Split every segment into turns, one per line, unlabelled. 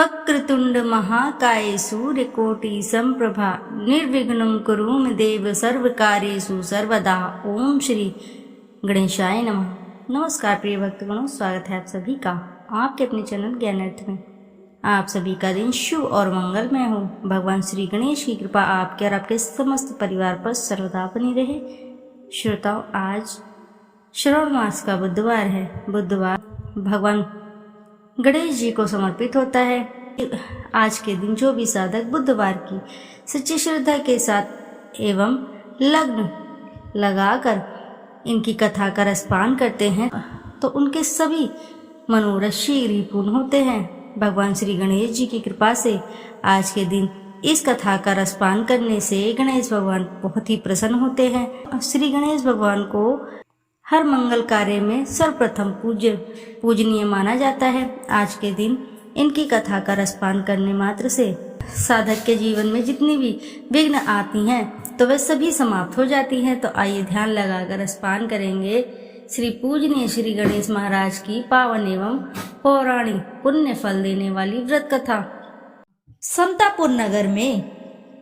वक्रतुंड महाकाय सूर्यकोटि संप्रभा निर्विघ्नं कुरु मे देव सर्वकार्येषु सर्वदा। ओम श्री गणेशाय नमः। नमस्कार प्रिय भक्तगणों, स्वागत है आप सभी का आपके अपने चैनल ज्ञानार्थ में। आप सभी का दिन शुभ और मंगलमय हो। भगवान श्री गणेश की कृपा आपके और आपके समस्त परिवार पर सर्वदा बनी रहे। श्रोताओं, आज श्रावण मास का बुधवार है। बुधवार भगवान गणेश जी को समर्पित होता है। आज के दिन जो भी साधक बुधवार की सच्ची श्रद्धा के साथ एवं लग्न लगाकर इनकी कथा का रसपान करते हैं तो उनके सभी मनोरथ शीघ्र ही पूर्ण होते हैं। भगवान श्री गणेश जी की कृपा से आज के दिन इस कथा का रसपान करने से गणेश भगवान बहुत ही प्रसन्न होते हैं। श्री गणेश भगवान को हर मंगल कार्य में सर्वप्रथम पूजनीय माना जाता है। आज के दिन इनकी कथा का रसपान करने मात्र से साधक के जीवन में जितनी भी विघ्न आती हैं तो वे सभी समाप्त हो जाती हैं। तो आइए ध्यान लगाकर रसपान करेंगे श्री पूजनीय श्री गणेश महाराज की पावन एवं पौराणिक पुण्य फल देने वाली व्रत कथा। समतापुर नगर में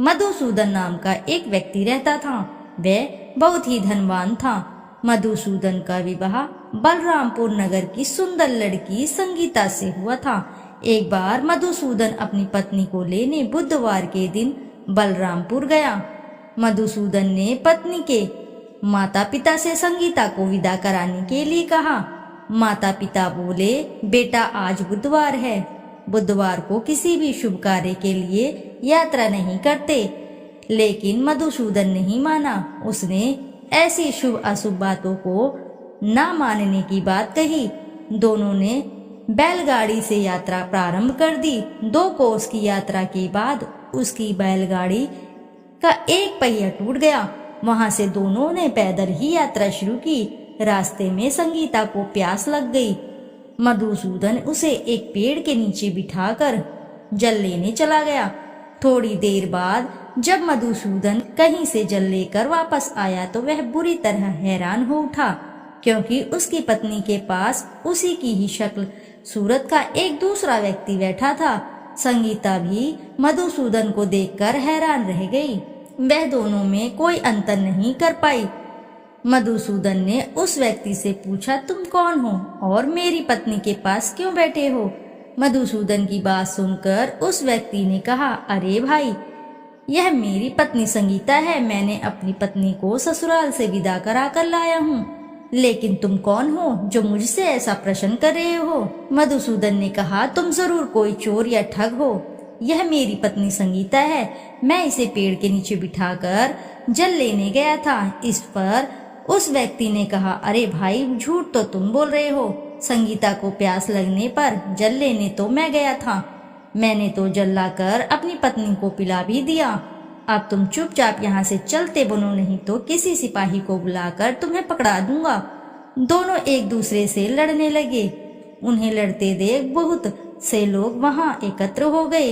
मधुसूदन नाम का एक व्यक्ति रहता था। वह बहुत ही धनवान था। मधुसूदन का विवाह बलरामपुर नगर की सुंदर लड़की संगीता से हुआ था। एक बार मधुसूदन अपनी पत्नी को लेने बुधवार के दिन बलरामपुर गया। मधुसूदन ने पत्नी के माता पिता से संगीता को विदा कराने के लिए कहा। माता पिता बोले, बेटा आज बुधवार है, बुधवार को किसी भी शुभ कार्य के लिए यात्रा नहीं करते। लेकिन मधुसूदन नहीं माना। उसने ऐसी शुभ अशुभ बातों को ना मानने की बात कही। दोनों ने बैलगाड़ी से यात्रा प्रारंभ कर दी। 2 कोस की यात्रा के बाद उसकी बैलगाड़ी का एक पहिया टूट गया। वहां से दोनों ने पैदल ही यात्रा शुरू की। रास्ते में संगीता को प्यास लग गई। मधुसूदन उसे एक पेड़ के नीचे बिठाकर जल लेने चला गया। थोड़ी देर बाद जब मधुसूदन कहीं से जल लेकर वापस आया तो वह बुरी तरह हैरान हो उठा, क्योंकि उसकी पत्नी के पास उसी की ही शक्ल सूरत का एक दूसरा व्यक्ति बैठा था। संगीता भी मधुसूदन को देखकर हैरान रह गई। वह दोनों में कोई अंतर नहीं कर पाई। मधुसूदन ने उस व्यक्ति से पूछा, तुम कौन हो और मेरी पत्नी के पास क्यों बैठे हो? मधुसूदन की बात सुनकर उस व्यक्ति ने कहा, अरे भाई, यह मेरी पत्नी संगीता है। मैंने अपनी पत्नी को ससुराल से विदा करा कर लाया हूँ। लेकिन तुम कौन हो जो मुझसे ऐसा प्रश्न कर रहे हो? मधुसूदन ने कहा, तुम जरूर कोई चोर या ठग हो। यह मेरी पत्नी संगीता है। मैं इसे पेड़ के नीचे बिठाकर जल लेने गया था। इस पर उस व्यक्ति ने कहा, अरे भाई, झूठ तो तुम बोल रहे हो। संगीता को प्यास लगने पर जल लेने तो मैं गया था। मैंने तो जल लाकर अपनी पत्नी को पिला भी दिया। अब तुम चुपचाप यहाँ से चलते बनो, नहीं तो किसी सिपाही को बुलाकर तुम्हें पकड़ा दूंगा। दोनों एक दूसरे से लड़ने लगे। उन्हें लड़ते देख बहुत से लोग वहाँ एकत्र हो गए।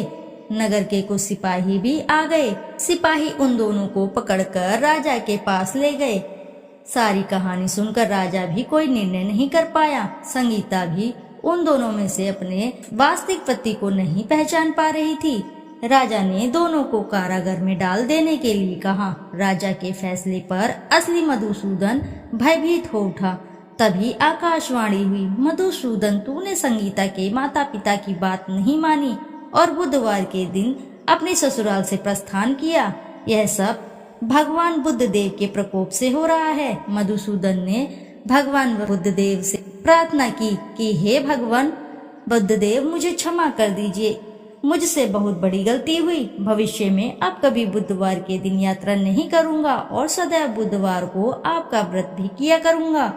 नगर के कुछ सिपाही भी आ गए। सिपाही उन दोनों को पकड़कर राजा के पास ले गए। सारी कहानी सुनकर राजा भी कोई निर्णय नहीं कर पाया। संगीता भी उन दोनों में से अपने वास्तविक पति को नहीं पहचान पा रही थी। राजा ने दोनों को कारागार में डाल देने के लिए कहा। राजा के फैसले पर असली मधुसूदन भयभीत हो उठा। तभी आकाशवाणी हुई, मधुसूदन, तूने संगीता के माता पिता की बात नहीं मानी और बुधवार के दिन अपने ससुराल से प्रस्थान किया। यह सब भगवान बुद्धदेव के प्रकोप से हो रहा है। मधुसूदन ने भगवान बुद्धदेव से प्रार्थना की कि हे भगवान बुद्धदेव, मुझे क्षमा कर दीजिए। मुझसे बहुत बड़ी गलती हुई। भविष्य में अब कभी बुधवार के दिन यात्रा नहीं करूंगा और सदैव बुधवार को आपका व्रत भी किया करूंगा।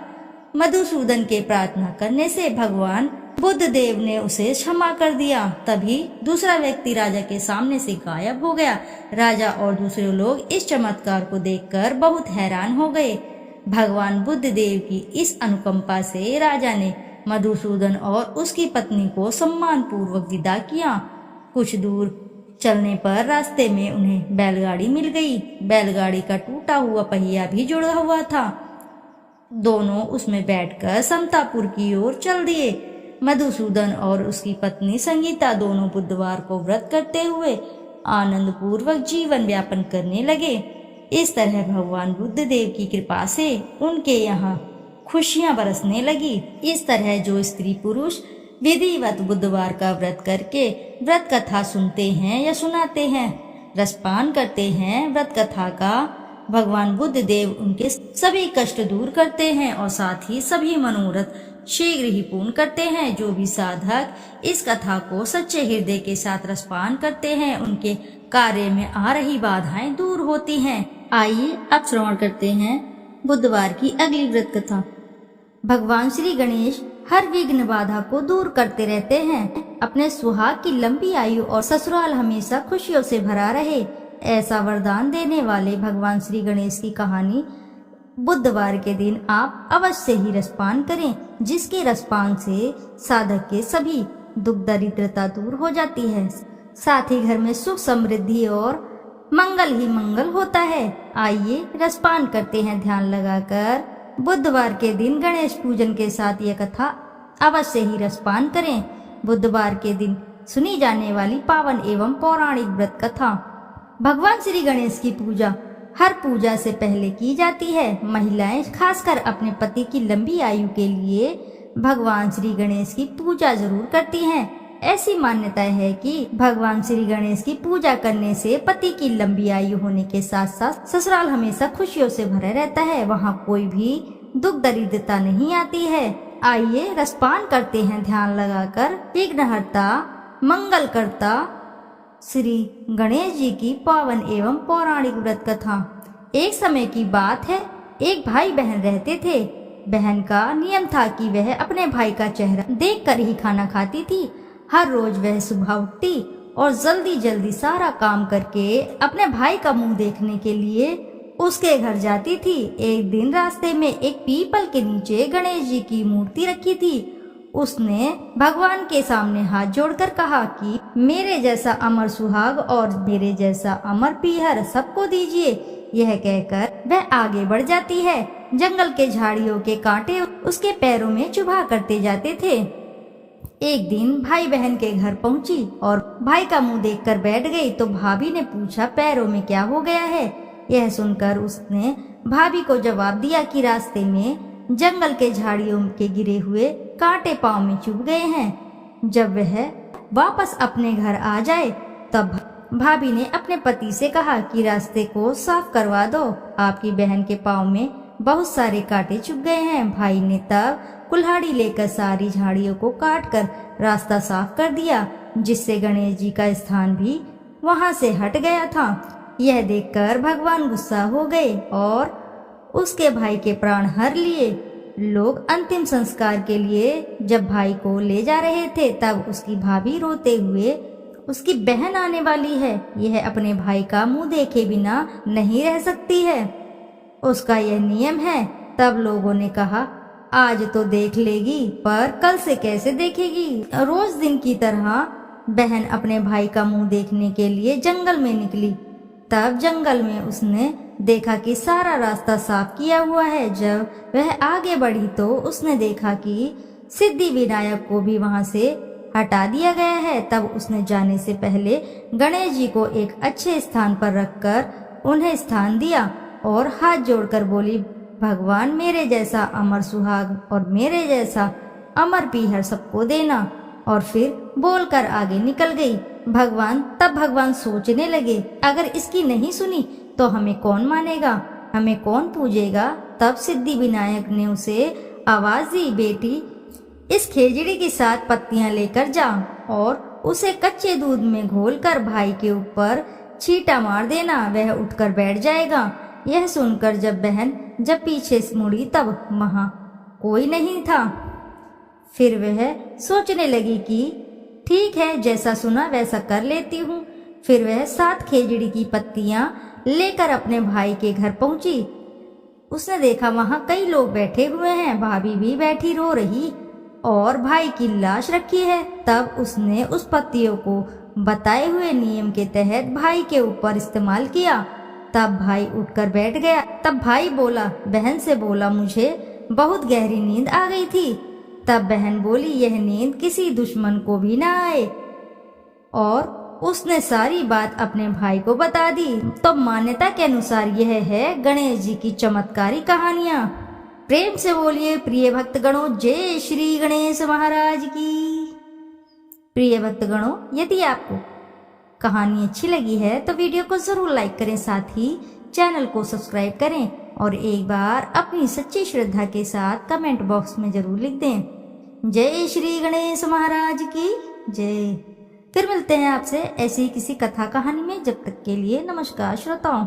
मधुसूदन के प्रार्थना करने से भगवान बुद्धदेव ने उसे क्षमा कर दिया। तभी दूसरा व्यक्ति राजा के सामने से गायब हो गया। राजा और दूसरे लोग इस चमत्कार को देखकर बहुत हैरान हो गए। भगवान बुद्धदेव की इस अनुकंपा से राजा ने मधुसूदन और उसकी पत्नी को सम्मान पूर्वक विदा किया। कुछ दूर चलने पर रास्ते में उन्हें बैलगाड़ी मिल गई। बैलगाड़ी का टूटा हुआ पहिया भी जुड़ा हुआ था। दोनों उसमें बैठकर समतापुर की ओर चल दिए। मधुसूदन और उसकी पत्नी संगीता दोनों बुधवार को व्रत करते हुए आनंद पूर्वक जीवन व्यापन करने लगे। इस तरह भगवान बुद्ध देव की कृपा से उनके यहाँ खुशियां बरसने लगी। इस तरह जो स्त्री पुरुष विधिवत बुधवार का व्रत करके व्रत कथा सुनते हैं या सुनाते हैं, रसपान करते हैं व्रत कथा का, भगवान बुद्ध देव उनके सभी कष्ट दूर करते हैं और साथ ही सभी मनोरथ शीघ्र ही पूर्ण करते हैं। जो भी साधक इस कथा को सच्चे हृदय के साथ रसपान करते हैं, उनके कार्य में आ रही बाधाएं दूर होती हैं। आइए अब श्रवण करते हैं बुधवार की अगली व्रत कथा। भगवान श्री गणेश हर विघ्न बाधा को दूर करते रहते हैं। अपने सुहाग की लंबी आयु और ससुराल हमेशा खुशियों से भरा रहे, ऐसा वरदान देने वाले भगवान श्री गणेश की कहानी बुधवार के दिन आप अवश्य ही रसपान करें, जिसके रसपान से साधक के सभी दुख दरिद्रता दूर हो जाती है। साथ ही घर में सुख समृद्धि और मंगल ही मंगल होता है। आइए रसपान करते हैं ध्यान लगाकर। बुधवार के दिन गणेश पूजन के साथ यह कथा अवश्य ही रसपान करें। बुधवार के दिन सुनी जाने वाली पावन एवं पौराणिक व्रत कथा। भगवान श्री गणेश की पूजा हर पूजा से पहले की जाती है। महिलाएं खासकर अपने पति की लंबी आयु के लिए भगवान श्री गणेश की पूजा जरूर करती हैं। ऐसी मान्यता है कि भगवान श्री गणेश की पूजा करने से पति की लंबी आयु होने के साथ साथ ससुराल हमेशा खुशियों से भरा रहता है, वहाँ कोई भी दुख दरिद्रता नहीं आती है। आइए रसपान करते हैं ध्यान लगाकर विघ्नहर्ता मंगल करता श्री गणेश जी की पावन एवं पौराणिक व्रत कथा। एक समय की बात है, एक भाई बहन रहते थे। बहन का नियम था कि वह अपने भाई का चेहरा देखकर ही खाना खाती थी। हर रोज वह सुबह उठती और जल्दी जल्दी सारा काम करके अपने भाई का मुंह देखने के लिए उसके घर जाती थी। एक दिन रास्ते में एक पीपल के नीचे गणेश जी की मूर्ति रखी थी। उसने भगवान के सामने हाथ जोड़कर कहा कि मेरे जैसा अमर सुहाग और मेरे जैसा अमर पीहर सबको दीजिए। यह कहकर वह आगे बढ़ जाती है। जंगल के झाड़ियों के कांटे उसके पैरों में चुभा करते जाते थे। एक दिन भाई बहन के घर पहुंची और भाई का मुंह देखकर बैठ गई तो भाभी ने पूछा पैरों में क्या हो गया है। यह सुनकर उसने भाभी को जवाब दिया कि रास्ते में जंगल के झाड़ियों के गिरे हुए कांटे पांव में चुभ गए हैं। जब वह वापस अपने घर आ जाए तब भाभी ने अपने पति से कहा कि रास्ते को साफ करवा दो, आपकी बहन के पांव में बहुत सारे कांटे चुभ गए हैं। भाई ने तब कुल्हाड़ी लेकर सारी झाड़ियों को काटकर रास्ता साफ कर दिया, जिससे गणेश जी का स्थान भी वहां से हट गया था। यह देखकर भगवान गुस्सा हो गए और उसके भाई के प्राण हर लिए। लोग अंतिम संस्कार के लिए जब भाई को ले जा रहे थे तब उसकी भाभी रोते हुए उसकी बहन आने वाली है, यह अपने भाई का मुंह देखे बिना नहीं रह सकती है, उसका यह नियम है। तब लोगों ने कहा आज तो देख लेगी पर कल से कैसे देखेगी। रोज दिन की तरह बहन अपने भाई का मुंह देखने के लिए जंगल में निकली। तब जंगल में उसने देखा कि सारा रास्ता साफ किया हुआ है। जब वह आगे बढ़ी तो उसने देखा कि सिद्धि विनायक को भी वहां से हटा दिया गया है। तब उसने जाने से पहले गणेश जी को एक अच्छे स्थान पर रखकर उन्हें स्थान दिया और हाथ जोड़कर बोली, भगवान मेरे जैसा अमर सुहाग और मेरे जैसा अमर पीहर सबको देना। और फिर बोलकर आगे निकल गई। तब भगवान सोचने लगे अगर इसकी नहीं सुनी तो हमें कौन मानेगा, हमें कौन पूजेगा। तब सिद्धि विनायक ने उसे आवाज दी, बेटी इस खेजड़ी के साथ पत्तियां लेकर जा और उसे कच्चे दूध में घोलकर भाई के ऊपर छींटा मार देना, वह उठकर बैठ जाएगा। यह सुनकर जब पीछे मुड़ी तब वहां कोई नहीं था। फिर वह सोचने लगी कि ठीक है, जैसा सुना वैसा कर लेती हूँ। फिर वह 7 खेजड़ी की पत्तियां लेकर अपने भाई के घर पहुंची। उसने देखा वहां कई लोग बैठे हुए हैं, भाभी भी बैठी रो रही और भाई की लाश रखी है। तब उसने उस पत्तियों को बताए हुए नियम के तहत भाई के ऊपर इस्तेमाल किया। तब भाई उठकर बैठ गया। तब भाई बहन से बोला, मुझे बहुत गहरी नींद आ गई थी तब बहन बोली, यह नींद किसी दुश्मन को भी ना आए। और उसने सारी बात अपने भाई को बता दी। तो मान्यता के अनुसार यह है गणेश जी की चमत्कारी कहानियां। प्रेम से बोलिए प्रिय भक्तगणों, जय श्री गणेश महाराज की। प्रिय भक्तगणों, यदि आपको कहानी अच्छी लगी है तो वीडियो को जरूर लाइक करें, साथ ही चैनल को सब्सक्राइब करें और एक बार अपनी सच्ची श्रद्धा के साथ कमेंट बॉक्स में जरूर लिख दें, जय श्री गणेश महाराज की जय। फिर मिलते हैं आपसे ऐसी किसी कथा कहानी में। जब तक के लिए नमस्कार श्रोताओं।